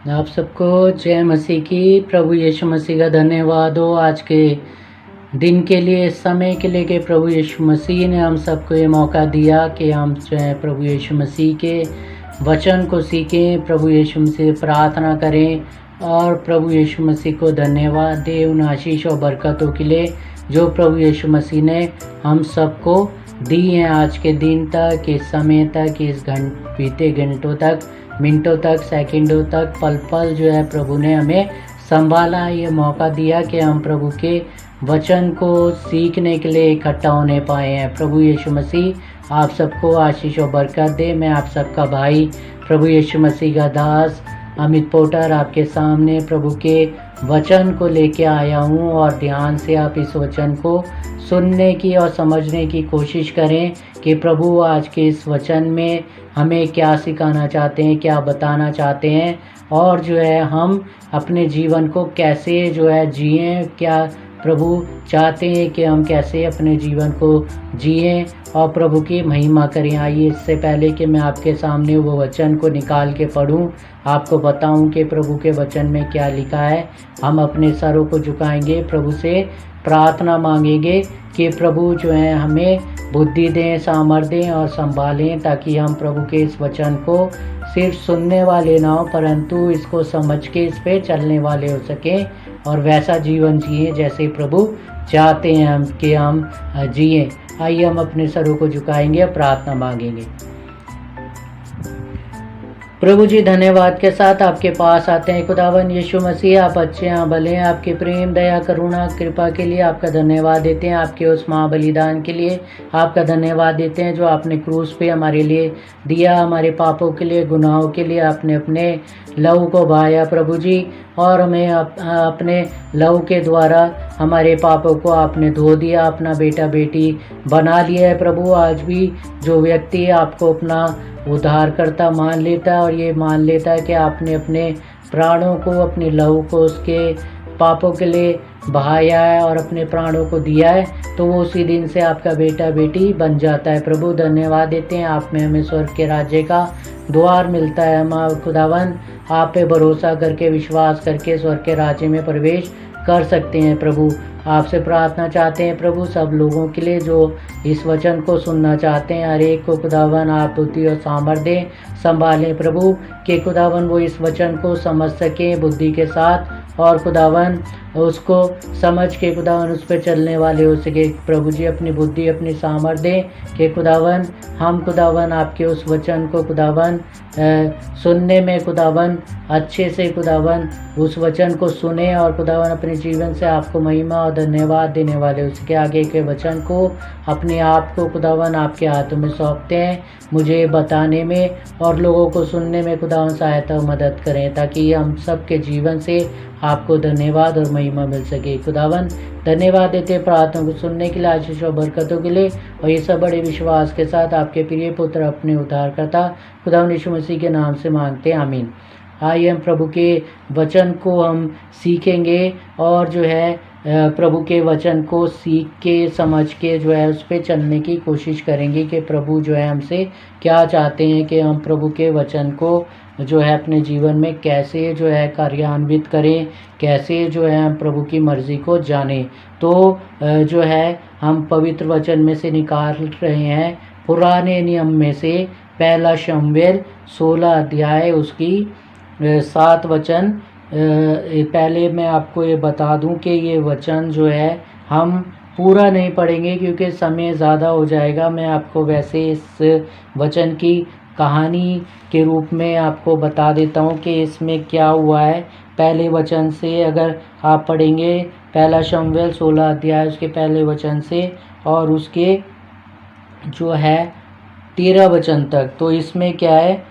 आप सबको जय मसीह की। प्रभु यीशु मसीह का धन्यवाद हो आज के दिन के लिए, इस समय के लिए कि प्रभु यीशु मसीह ने हम सबको ये मौका दिया कि हम जो है प्रभु यीशु मसीह के वचन को सीखें, प्रभु यीशु मसीह से प्रार्थना करें और प्रभु यीशु मसीह को धन्यवाद दें उन आशीष और बरकतों के लिए जो प्रभु यीशु मसीह ने हम सबको दी हैं आज के दिन तक, इस समय तक, इस बीते घंटों तक, मिनटों तक, सेकंडों तक, पल पल जो है प्रभु ने हमें संभाला, ये मौका दिया कि हम प्रभु के वचन को सीखने के लिए इकट्ठा होने पाए हैं। प्रभु यीशु मसीह आप सबको आशीष और बरकत दे। मैं आप सबका भाई प्रभु यीशु मसीह का दास अमित पोटर आपके सामने प्रभु के वचन को लेके आया हूँ और ध्यान से आप इस वचन को सुनने की और समझने की कोशिश करें कि प्रभु आज के इस वचन में हमें क्या सिखाना चाहते हैं, क्या बताना चाहते हैं और जो है हम अपने जीवन को कैसे जो है जिएं, क्या प्रभु चाहते हैं कि हम कैसे अपने जीवन को जिएं और प्रभु की महिमा करें। आइए इससे पहले कि मैं आपके सामने वो वचन को निकाल के पढूं, आपको बताऊं कि प्रभु के वचन में क्या लिखा है। हम अपने सरों को झुकाएंगे, प्रभु से प्रार्थना मांगेंगे कि प्रभु जो है हमें बुद्धि दें, सामर्थ्य दें और संभालें, ताकि हम प्रभु के इस वचन को सिर्फ सुनने वाले ना हो परंतु इसको समझ के इस पे चलने वाले हो सकें और वैसा जीवन जिए जैसे प्रभु चाहते हैं हम कि हम जिए। आइए हम अपने सरों को झुकाएंगे और प्रार्थना मांगेंगे। प्रभु जी धन्यवाद के साथ आपके पास आते हैं। खुदावन यीशु मसीह आप अच्छे हैं, भले हैं। आपके प्रेम, दया, करुणा, कृपा के लिए आपका धन्यवाद देते हैं। आपके उस महाबलिदान के लिए आपका धन्यवाद देते हैं जो आपने क्रूस पे हमारे लिए दिया, हमारे पापों के लिए, गुनाहों के लिए आपने अपने लहू को बहाया प्रभु जी, और हमें अपने लहू के द्वारा हमारे पापों को आपने धो दिया, अपना बेटा बेटी बना लिया है प्रभु। आज भी जो व्यक्ति आपको अपना उद्धारकर्ता मान लेता है और ये मान लेता है कि आपने अपने प्राणों को, अपने लहू को उसके पापों के लिए बहाया है और अपने प्राणों को दिया है, तो वो उसी दिन से आपका बेटा बेटी बन जाता है। प्रभु धन्यवाद देते हैं, आप में हमें स्वर्ग के राज्य का द्वार मिलता है। हम खुदावन आप पे भरोसा करके, विश्वास करके स्वर्ग के राज्य में प्रवेश कर सकते हैं। प्रभु आपसे प्रार्थना चाहते हैं प्रभु सब लोगों के लिए जो इस वचन को सुनना चाहते हैं, हर एक को खुदावन आप बुद्धि और सामर्थ्य दें, संभालें प्रभु कि खुदावन वो इस वचन को समझ सकें बुद्धि के साथ और खुदावन उसको समझ के खुदावन उस पर चलने वाले हो सके। प्रभु जी अपनी बुद्धि, अपनी सामर्थ्य दें कि खुदावन हम खुदावन आपके उस वचन को खुदावन सुनने में खुदावन अच्छे से खुदावन उस वचन को सुने और खुदावन अपने जीवन से आपको महिमा और धन्यवाद देने वाले उसके आगे के वचन को अपने आप को खुदावन आपके हाथों में सौंपते हैं। मुझे बताने में और लोगों को सुनने में खुदावन सहायता और मदद करें, ताकि हम सबके जीवन से आपको धन्यवाद और महिमा मिल सके। खुदावन धन्यवाद देते प्रार्थना को सुनने के लिए, आशीष और बरकतों के लिए, और ये सब बड़े विश्वास के साथ आपके प्रिय पुत्र अपने उद्धारकर्ता खुदावन यीशु मसीह के नाम से मांगते हैं, आमीन। आइए हम प्रभु के वचन को हम सीखेंगे और जो है प्रभु के वचन को सीख के, समझ के जो है उस पर चलने की कोशिश करेंगे कि प्रभु जो है हमसे क्या चाहते हैं कि हम प्रभु के वचन को जो है अपने जीवन में कैसे जो है कार्यान्वित करें, कैसे जो है हम प्रभु की मर्ज़ी को जानें। तो जो है हम पवित्र वचन में से निकाल रहे हैं पुराने नियम में से पहला शमूएल 16 अध्याय उसकी 7 वचन। पहले मैं आपको ये बता दूं कि ये वचन जो है हम पूरा नहीं पढ़ेंगे क्योंकि समय ज़्यादा हो जाएगा। मैं आपको वैसे इस वचन की कहानी के रूप में आपको बता देता हूँ कि इसमें क्या हुआ है। पहले वचन से अगर आप पढ़ेंगे पहला शमूएल 16 अध्याय उसके पहले वचन से और उसके जो है 13 वचन तक, तो इसमें क्या है,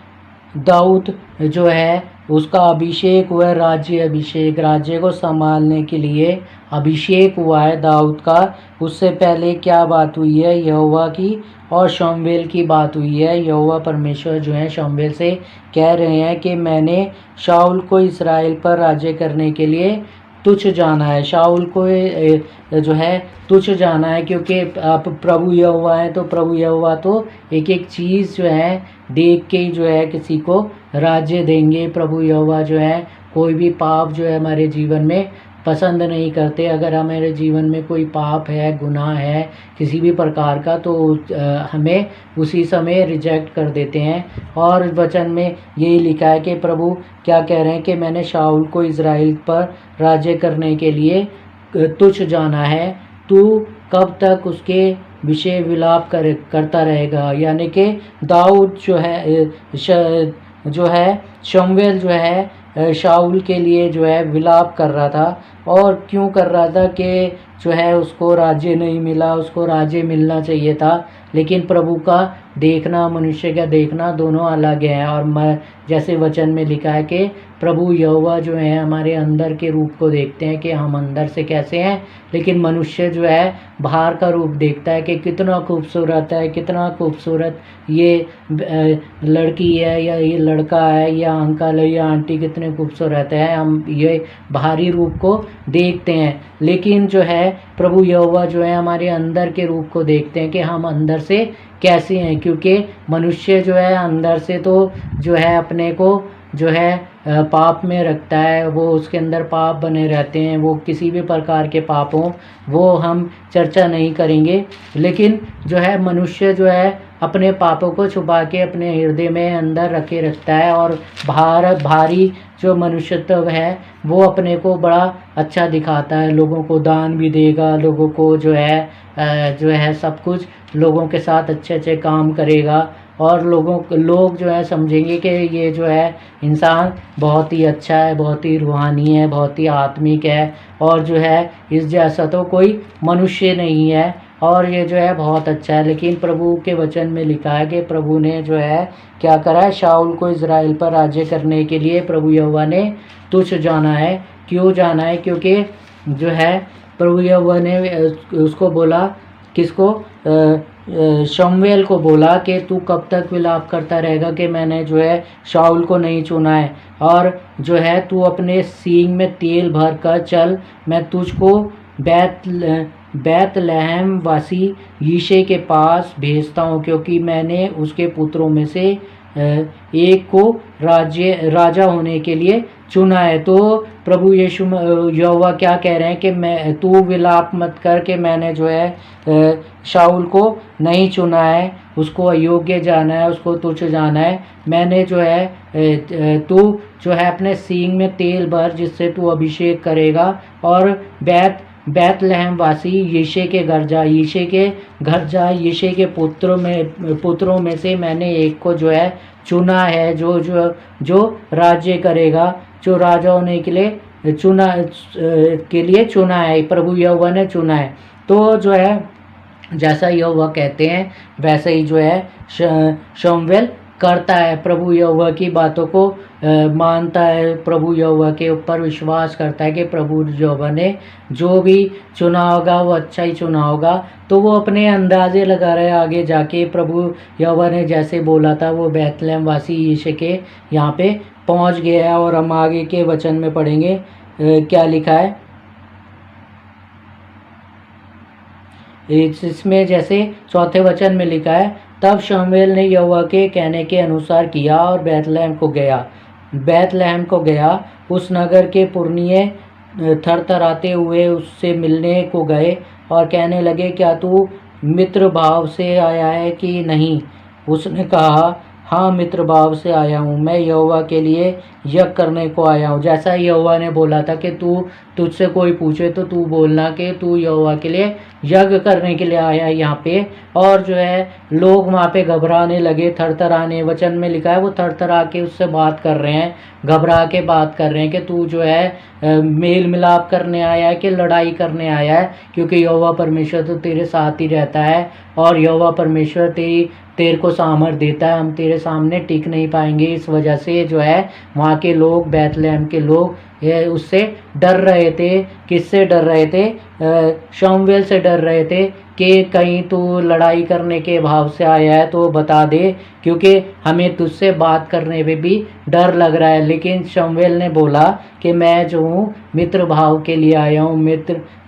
दाऊद जो है उसका अभिषेक हुआ, राज्य को संभालने के लिए अभिषेक हुआ है दाऊद का। उससे पहले क्या बात हुई है, यहोवा की और शमूएल की बात हुई है। यहोवा परमेश्वर जो है शमूएल से कह रहे हैं कि मैंने शाऊल को इस्राएल पर राज्य करने के लिए तुच्छ जाना है, शाऊल को जो है तुच्छ जाना है, क्योंकि आप प्रभु यहोवा हैं। तो प्रभु यहोवा तो एक एक चीज़ जो है देख के ही जो है किसी को राज्य देंगे। प्रभु यहोवा जो है कोई भी पाप जो है हमारे जीवन में पसंद नहीं करते। अगर हमारे जीवन में कोई पाप है, गुनाह है किसी भी प्रकार का, तो हमें उसी समय रिजेक्ट कर देते हैं। और वचन में यही लिखा है कि प्रभु क्या कह रहे हैं कि मैंने शाऊल को इज़राइल पर राज्य करने के लिए तुच्छ जाना है, तू कब तक उसके विषय विलाप करता रहेगा। यानी कि दाऊद जो है शमूएल जो है शाऊल के लिए जो है विलाप कर रहा था। और क्यों कर रहा था कि जो है उसको राज्य नहीं मिला, उसको राज्य मिलना चाहिए था। लेकिन प्रभु का देखना, मनुष्य का देखना दोनों अलग हैं। और मैं जैसे वचन में लिखा है कि प्रभु यहोवा जो है हमारे अंदर के रूप को देखते हैं कि हम अंदर से कैसे हैं, लेकिन मनुष्य जो है बाहर का रूप देखता है कि कितना खूबसूरत है, कितना खूबसूरत ये लड़की है या ये लड़का है या अंकल है या आंटी कितने खूबसूरत है। हम ये बाहरी रूप को देखते हैं, लेकिन जो है प्रभु यहोवा जो है हमारे अंदर के रूप को देखते हैं कि हम अंदर से कैसे हैं। क्योंकि मनुष्य जो है अंदर से तो जो है अपने को जो है पाप में रखता है, वो उसके अंदर पाप बने रहते हैं। वो किसी भी प्रकार के पाप हों वो हम चर्चा नहीं करेंगे, लेकिन जो है मनुष्य जो है अपने पापों को छुपा के अपने हृदय में अंदर रखे रखता है। और भारी जो मनुष्यत्व है वो अपने को बड़ा अच्छा दिखाता है, लोगों को दान भी देगा, लोगों को जो है सब कुछ लोगों के साथ अच्छे अच्छे काम करेगा। और लोग जो है समझेंगे कि ये जो है इंसान बहुत ही अच्छा है, बहुत ही रूहानी है, बहुत ही आत्मिक है, और जो है इस जैसा तो कोई मनुष्य नहीं है, और ये जो है बहुत अच्छा है। लेकिन प्रभु के वचन में लिखा है कि प्रभु ने जो है क्या करा है, शाऊल को इज़राइल पर राज्य करने के लिए प्रभु यहोवा ने तुच्छ जाना है। क्यों जाना है? क्योंकि जो है प्रभु यहोवा ने उसको बोला, किसको? शमूएल को बोला कि तू कब तक विलाप करता रहेगा कि मैंने जो है शाऊल को नहीं चुना है, और जो है तू अपने सींग में तेल भर कर चल, मैं तुझको बैतलहम वासी यिशै के पास भेजता हूँ, क्योंकि मैंने उसके पुत्रों में से एक को राजा होने के लिए चुना है। तो प्रभु यीशु यहोवा क्या कह रहे हैं कि तू विलाप मत कर कि मैंने जो है शाऊल को नहीं चुना है, उसको अयोग्य जाना है, उसको तुच्छ जाना है। मैंने जो है तू जो है अपने सींग में तेल भर, जिससे तू अभिषेक करेगा, और बैतलहम वासी यिशै के घर जा, यिशै के पुत्रों में से मैंने एक को जो है चुना है, जो राज्य करेगा, जो राजा होने के लिए चुना है। प्रभु यहोवा ने चुना है। तो जो है जैसा यहोवा कहते हैं वैसे ही जो है शमूएल करता है, प्रभु यहोवा की बातों को मानता है, प्रभु यहोवा के ऊपर विश्वास करता है कि प्रभु यहोवा ने जो भी चुना होगा वो अच्छा ही चुना होगा। तो वो अपने अंदाजे लगा रहे आगे जाके, प्रभु यहोवा ने जैसे बोला था वो बैतलहम वासी यिशै के यहाँ पे पहुँच गया है। और हम आगे के वचन में पढ़ेंगे क्या लिखा है इसमें। जैसे चौथे वचन में लिखा है, तब शमूएल ने यहोवा के कहने के अनुसार किया और बैतलहम को गया। उस नगर के पुरनिये थरथराते हुए उससे मिलने को गए और कहने लगे, क्या तू मित्र भाव से आया है कि नहीं? उसने कहा, हाँ, मित्र भाव से आया हूँ, मैं यहोवा के लिए यज्ञ करने को आया हूँ। जैसा यहोवा ने बोला था कि तुझसे कोई पूछे तो तू बोलना कि तू यहोवा के लिए यज्ञ करने के लिए आया है यहाँ पे। और जो है लोग वहाँ पे घबराने लगे, थरथराने, वचन में लिखा है वो थरथरा के उससे बात कर रहे हैं, घबरा के बात कर रहे हैं कि तू जो है मेल मिलाप करने आया है कि लड़ाई करने आया है, क्योंकि यहोवा परमेश्वर तो तेरे साथ ही रहता है, और यहोवा परमेश्वर तेरे को सामर्थ देता है। हम तेरे सामने टिक नहीं पाएंगे। इस वजह से जो है वहाँ के लोग, बैतलहम के लोग ये उससे डर रहे थे। किससे डर रहे थे? शमूएल से डर रहे थे कि कहीं तू लड़ाई करने के भाव से आया है तो बता दे, क्योंकि हमें तुझसे बात करने में भी डर लग रहा है। लेकिन शमूएल ने बोला कि मैं जो हूँ मित्र भाव के लिए आया हूँ,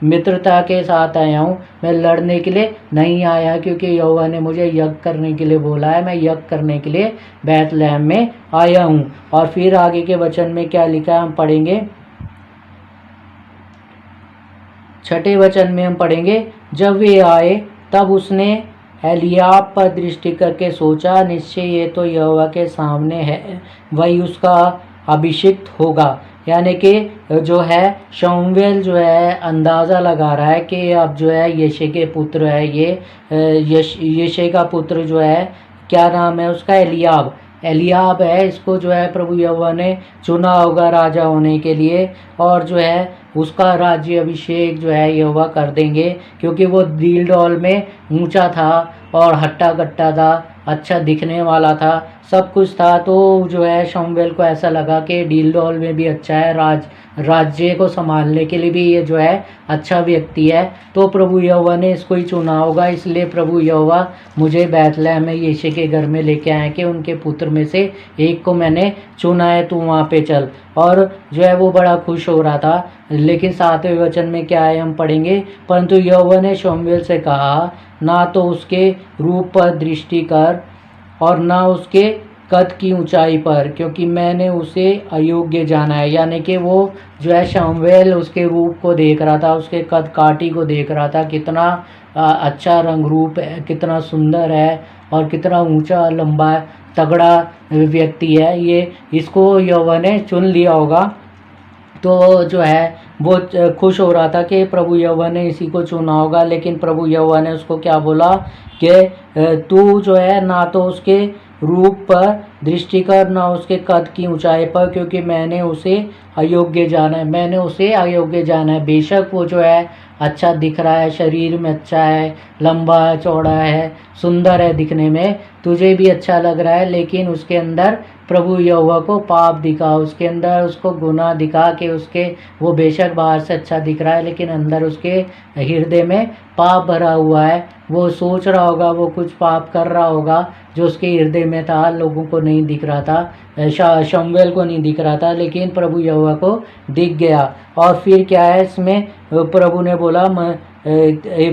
मित्रता के साथ आया हूँ, मैं लड़ने के लिए नहीं आया, क्योंकि यहोवा ने मुझे यज्ञ करने के लिए बोला है, मैं यज्ञ करने के लिए बैतलहम में आया हूँ। और फिर आगे के वचन में क्या लिखा है हम पढ़ेंगे। 6ठे वचन में हम पढ़ेंगे, जब वे आए तब उसने एलियाब पर दृष्टि करके सोचा, निश्चय ये तो यहोवा के सामने है, वही उसका अभिषिक्त होगा। यानी कि जो है शमूएल जो है अंदाज़ा लगा रहा है कि अब जो है यिशै के पुत्र है, ये यिशै का पुत्र जो है, क्या नाम है उसका? एलियाब है। इसको जो है प्रभु यहोवा ने चुना होगा राजा होने के लिए, और जो है उसका राज्य अभिषेक जो है यहोवा कर देंगे, क्योंकि वो डील डॉल में ऊंचा था और हट्टा कट्टा था, अच्छा दिखने वाला था, सब कुछ था। तो जो है शमूएल को ऐसा लगा कि डील डॉल में भी अच्छा है, राज्य को संभालने के लिए भी ये जो है अच्छा व्यक्ति है, तो प्रभु यहोवा ने इसको ही चुना होगा। इसलिए प्रभु यहोवा मुझे बैतलहम में यिशै के घर में लेके आए कि उनके पुत्र में से एक को मैंने चुना है, तू वहाँ पे चल। और जो है वो बड़ा खुश हो रहा था। लेकिन 7वें वचन में क्या है हम पढ़ेंगे, परंतु यहोवा ने शमूएल से कहा, ना तो उसके रूप पर दृष्टि कर और ना उसके कद की ऊंचाई पर, क्योंकि मैंने उसे अयोग्य जाना है। यानी कि वो जो है शमूएल उसके रूप को देख रहा था, उसके कद काठी को देख रहा था, कितना अच्छा रंग रूप है, कितना सुंदर है और कितना ऊंचा लंबा तगड़ा व्यक्ति है ये, इसको यहोवा ने चुन लिया होगा। तो जो है वो खुश हो रहा था कि प्रभु यहोवा ने इसी को चुना होगा। लेकिन प्रभु यहोवा ने उसको क्या बोला कि तू जो है ना तो उसके रूप पर दृष्टि कर, ना उसके कद की ऊंचाई पर, क्योंकि मैंने उसे अयोग्य जाना है। बेशक वो जो है अच्छा दिख रहा है, शरीर में अच्छा है, लंबा है, चौड़ा है, सुंदर है दिखने में, तुझे भी अच्छा लग रहा है, लेकिन उसके अंदर प्रभु यहोवा को पाप दिखा, उसके अंदर उसको गुनाह दिखा कि उसके वो बेशक बाहर से अच्छा दिख रहा है लेकिन अंदर उसके हृदय में पाप भरा हुआ है। वो सोच रहा होगा, वो कुछ पाप कर रहा होगा जो उसके हृदय में था, लोगों को नहीं दिख रहा था, शमूएल को नहीं दिख रहा था, लेकिन प्रभु यहोवा को दिख गया। और फिर क्या है इसमें, प्रभु ने बोला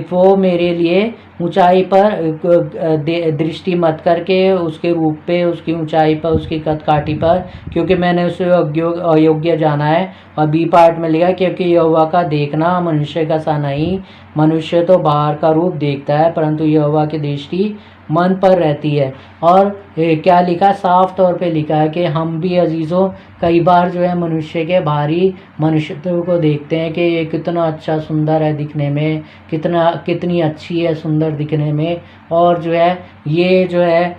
वो मेरे लिए ऊंचाई पर दृष्टि मत करके उसके रूप पे, उसकी ऊंचाई पर, उसकी कद काठी पर, क्योंकि मैंने उसे अयोग्य जाना है। और बी पार्ट में लिखा, क्योंकि यहोवा का देखना मनुष्य का सा नहीं, मनुष्य तो बाहर का रूप देखता है, परंतु यहोवा की दृष्टि मन पर रहती है। और क्या लिखा, साफ तौर पे लिखा है कि हम भी अजीज़ों कई बार जो है मनुष्य के बाहरी मनुष्यत्व को देखते हैं कि ये कितना अच्छा सुंदर है दिखने में, कितनी अच्छी है सुंदर दिखने में, और जो है ये जो है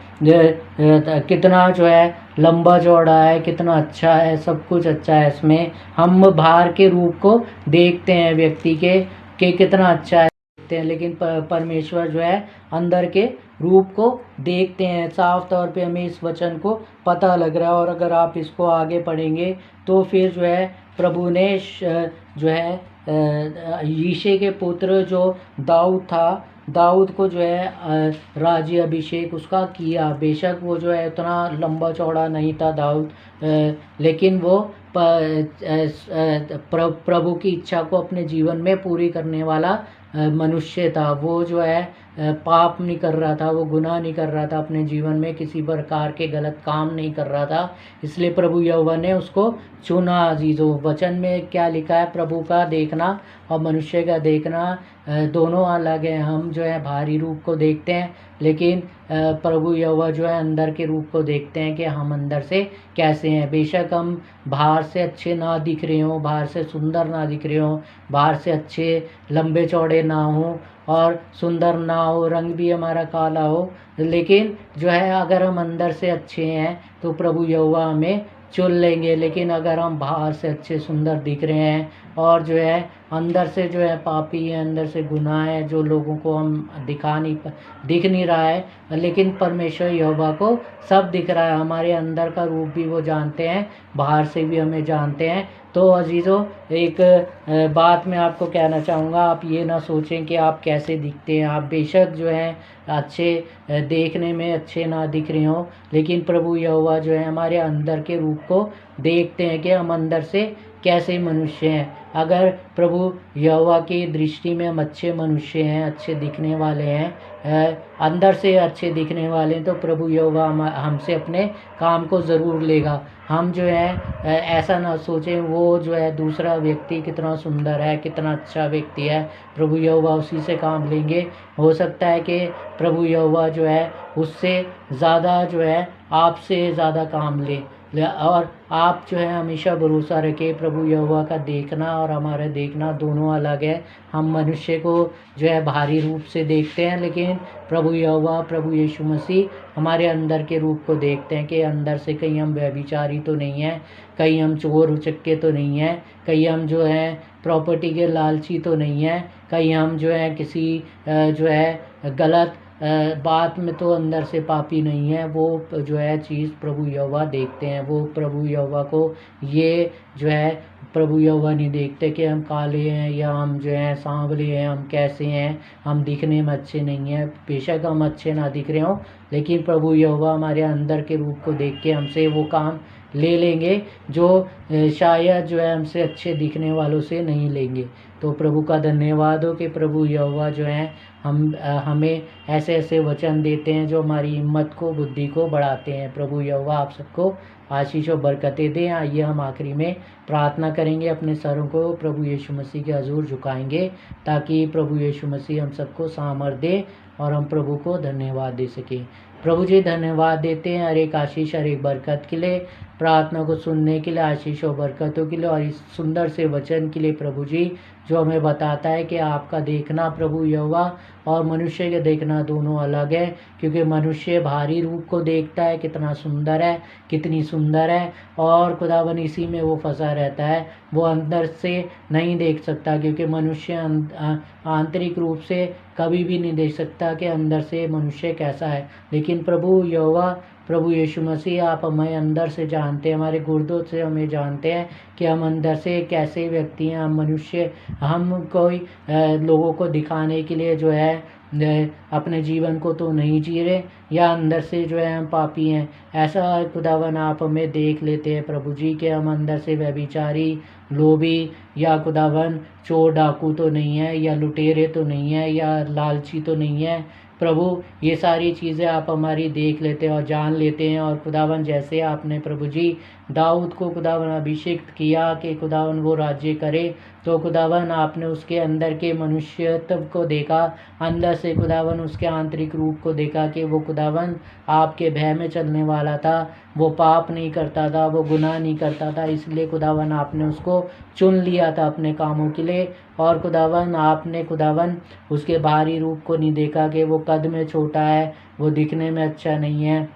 कितना जो है लंबा चौड़ा है, कितना अच्छा है, सब कुछ अच्छा है इसमें। हम बाहर के रूप को देखते हैं व्यक्ति के कि कितना अच्छा है देखते हैं, लेकिन परमेश्वर जो है अंदर के रूप को देखते हैं। साफ तौर पे हमें इस वचन को पता लग रहा है। और अगर आप इसको आगे पढ़ेंगे तो फिर जो है प्रभु ने जो है यिशै के पुत्र जो दाऊद था, दाऊद को जो है राज्य अभिषेक उसका किया। बेशक वो जो है उतना लंबा चौड़ा नहीं था दाऊद, लेकिन वो प्रभु की इच्छा को अपने जीवन में पूरी करने वाला मनुष्य था। वो जो है पाप नहीं कर रहा था, वो गुनाह नहीं कर रहा था, अपने जीवन में किसी प्रकार के गलत काम नहीं कर रहा था, इसलिए प्रभु यहोवा ने उसको चुना। अजीज़ों, वचन में क्या लिखा है, प्रभु का देखना और मनुष्य का देखना दोनों अलग है। हम जो है बाहरी रूप को देखते हैं, लेकिन प्रभु यहोवा जो है अंदर के रूप को देखते हैं कि हम अंदर से कैसे हैं। बेशक हम बाहर से अच्छे ना दिख रहे हों, बाहर से सुंदर ना दिख रहे हों, बाहर से अच्छे लंबे चौड़े ना हों और सुंदर ना हो, रंग भी हमारा काला हो, लेकिन जो है अगर हम अंदर से अच्छे हैं तो प्रभु यहोवा हमें चुन लेंगे। लेकिन अगर हम बाहर से अच्छे सुंदर दिख रहे हैं और जो है अंदर से जो है पापी हैं, अंदर से गुनाह है, जो लोगों को हम दिख नहीं रहा है, लेकिन परमेश्वर यहोवा को सब दिख रहा है। हमारे अंदर का रूप भी वो जानते हैं, बाहर से भी हमें जानते हैं। तो अजीज़ों, एक बात मैं आपको कहना चाहूँगा, आप ये ना सोचें कि आप कैसे दिखते हैं। आप बेशक जो हैं अच्छे देखने में अच्छे ना दिख रहे हों, लेकिन प्रभु यहोवा जो है हमारे अंदर के रूप को देखते हैं कि हम अंदर से कैसे मनुष्य हैं। अगर प्रभु यहोवा की दृष्टि में हम अच्छे मनुष्य हैं, अच्छे दिखने वाले हैं, अंदर से अच्छे दिखने वाले हैं, तो प्रभु यहोवा हमसे अपने काम को ज़रूर लेगा। हम जो है ऐसा ना सोचें वो जो है दूसरा व्यक्ति कितना सुंदर है, कितना अच्छा व्यक्ति है, प्रभु यहोवा उसी से काम लेंगे। हो सकता है कि प्रभु यहोवा जो है उससे ज़्यादा जो है आपसे ज़्यादा काम ले। और आप जो है हमेशा भरोसा रखें, प्रभु यहोवा का देखना और हमारा देखना दोनों अलग है। हम मनुष्य को जो है बाहरी रूप से देखते हैं, लेकिन प्रभु यहोवा, प्रभु यीशु मसीह हमारे अंदर के रूप को देखते हैं कि अंदर से कहीं हम व्यभिचारी तो नहीं हैं, कहीं हम चोर उचक्के तो नहीं हैं, कहीं हम जो है प्रॉपर्टी के लालची तो नहीं हैं, कहीं हम जो है किसी जो है गलत बात में तो अंदर से पापी नहीं है। वो जो है चीज़ प्रभु यहोवा देखते हैं। वो प्रभु यहोवा को ये जो है प्रभु यहोवा नहीं देखते कि हम काले हैं या हम जो हैं सांवले हैं, हम कैसे हैं, हम दिखने में अच्छे नहीं हैं। बेशक हम अच्छे ना दिख रहे हों, लेकिन प्रभु यहोवा हमारे अंदर के रूप को देख के हमसे वो काम ले लेंगे जो शायद जो है हमसे अच्छे दिखने वालों से नहीं लेंगे। तो प्रभु का धन्यवाद हो कि प्रभु यहोवा जो है हमें ऐसे ऐसे वचन देते हैं जो हमारी हिम्मत को, बुद्धि को बढ़ाते हैं। प्रभु यहोवा आप सबको आशीष और बरकतें दें। आइए हम आखिरी में प्रार्थना करेंगे, अपने सरों को प्रभु यीशु मसीह के हजूर झुकाएंगे ताकि प्रभु यीशु मसीह हम सबको सामर्थ दे और हम प्रभु को धन्यवाद दे सकें। प्रभु जी धन्यवाद देते हैं हर एक आशीष, हर एक बरकत के लिए, प्रार्थना को सुनने के लिए, आशीष और बरकतों के लिए, और इस सुंदर से वचन के लिए प्रभु जी, जो हमें बताता है कि आपका देखना प्रभु यहोवा और मनुष्य के देखना दोनों अलग है। क्योंकि मनुष्य बाहरी रूप को देखता है, कितना सुंदर है, कितनी सुंदर है, और खुदावन इसी में वो फंसा रहता है, वो अंदर से नहीं देख सकता। क्योंकि मनुष्य आंतरिक रूप से कभी भी नहीं देख सकता कि अंदर से मनुष्य कैसा है। लेकिन प्रभु यहोवा, प्रभु यीशु मसीह, आप हमें अंदर से जानते हैं, हमारे गुर्दों से हमें जानते हैं कि हम अंदर से कैसे व्यक्ति हैं। हम मनुष्य, हम कोई लोगों को दिखाने के लिए जो है अपने जीवन को तो नहीं जी रहे, या अंदर से जो है हम पापी हैं। ऐसा खुदावन आप हमें देख लेते हैं प्रभु जी कि हम अंदर से व्यभिचारी, लोभी, या खुदावन चोर डाकू तो नहीं है, या लुटेरे तो नहीं है, या लालची तो नहीं है। प्रभु ये सारी चीज़ें आप हमारी देख लेते हैं और जान लेते हैं। और खुदावन जैसे आपने प्रभु जी दाऊद को खुदावन अभिषेक किया कि खुदावन वो राज्य करे, तो खुदावन आपने उसके अंदर के मनुष्यत्व को देखा, अंदर से खुदावन उसके आंतरिक रूप को देखा कि वो खुदावन आपके भय में चलने वाला था, वो पाप नहीं करता था, वो गुनाह नहीं करता था। इसलिए खुदावन आपने उसको चुन लिया था अपने कामों के लिए। और खुदावन आपने खुदावन उसके बाहरी रूप को नहीं देखा कि वो कद में छोटा है, वो दिखने में अच्छा नहीं है,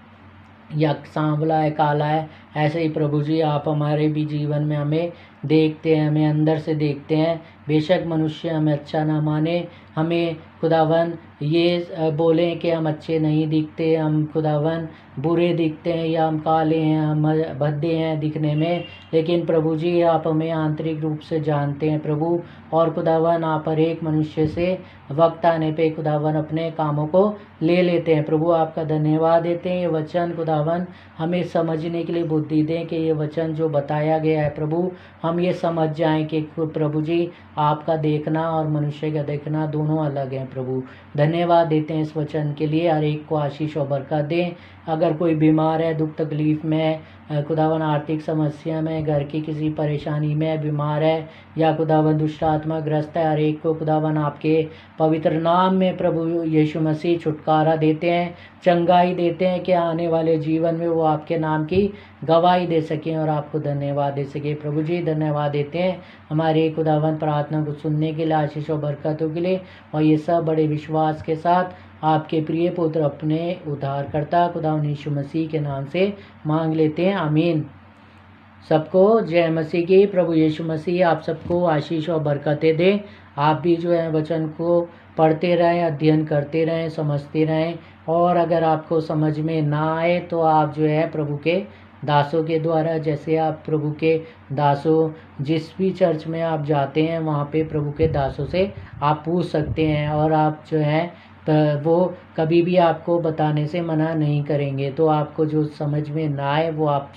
या सांवला है, काला है। ऐसे ही प्रभु जी आप हमारे भी जीवन में हमें देखते हैं, हमें अंदर से देखते हैं। बेशक मनुष्य हमें अच्छा ना माने, हमें खुदावन ये बोलें कि हम अच्छे नहीं दिखते, हम खुदावन बुरे दिखते हैं, या हम काले हैं, हम भद्दे हैं दिखने में, लेकिन प्रभु जी आप हमें आंतरिक रूप से जानते हैं प्रभु। और खुदावन आप हर एक मनुष्य से वक्त आने पे खुदावन अपने कामों को ले लेते हैं। प्रभु आपका धन्यवाद देते हैं। ये वचन खुदावन हमें समझने के लिए बुद्धि दें कि ये वचन जो बताया गया है प्रभु, हम ये समझ जाएं कि प्रभु जी आपका देखना और मनुष्य का देखना दोनों अलग हैं। प्रभु धन्यवाद देते हैं इस वचन के लिए। हर एक को आशीष और बरकत दें। अगर कोई बीमार है, दुख तकलीफ में, खुदावन आर्थिक समस्या में, घर की किसी परेशानी में बीमार है, या खुदावन दुष्ट आत्मा ग्रस्त है, हर एक को खुदावन आपके पवित्र नाम में प्रभु यीशु मसीह छुटकारा देते हैं, चंगाई देते हैं कि आने वाले जीवन में वो आपके नाम की गवाही दे सकें और आपको धन्यवाद दे सकें। प्रभु जी धन्यवाद देते हैं हमारे खुदावन प्रार्थना को सुनने के लिए, आशीष और बरकतों के लिए। और ये सब बड़े विश्वास के साथ आपके प्रिय पुत्र अपने उद्धारकर्ता खुदावन यीशु मसीह के नाम से मांग लेते हैं, आमीन। सबको जय मसीह की। प्रभु यीशु मसीह आप सबको आशीष और बरकतें दे। आप भी जो है वचन को पढ़ते रहें, अध्ययन करते रहें, समझते रहें। और अगर आपको समझ में ना आए तो आप जो है प्रभु के दासों के द्वारा, जैसे आप प्रभु के दासों जिस भी चर्च में आप जाते हैं वहाँ पे प्रभु के दासों से आप पूछ सकते हैं, और आप जो है वो कभी भी आपको बताने से मना नहीं करेंगे। तो आपको जो समझ में ना आए वो आप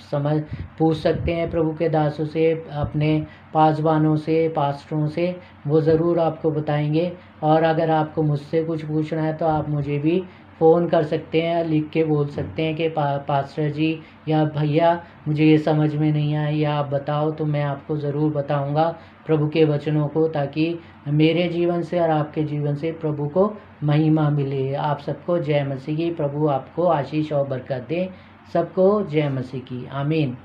पूछ सकते हैं प्रभु के दासों से, अपने पासवानों से, पास्टरों से, वो ज़रूर आपको बताएंगे। और अगर आपको मुझसे कुछ पूछना है तो आप मुझे भी फ़ोन कर सकते हैं, लिख के बोल सकते हैं कि पास्टर जी या भैया मुझे ये समझ में नहीं आया, या आप बताओ, तो मैं आपको ज़रूर बताऊंगा प्रभु के वचनों को, ताकि मेरे जीवन से और आपके जीवन से प्रभु को महिमा मिले। आप सबको जय मसीह की। प्रभु आपको आशीष और बरकत दे। सबको जय मसीह की। आमीन।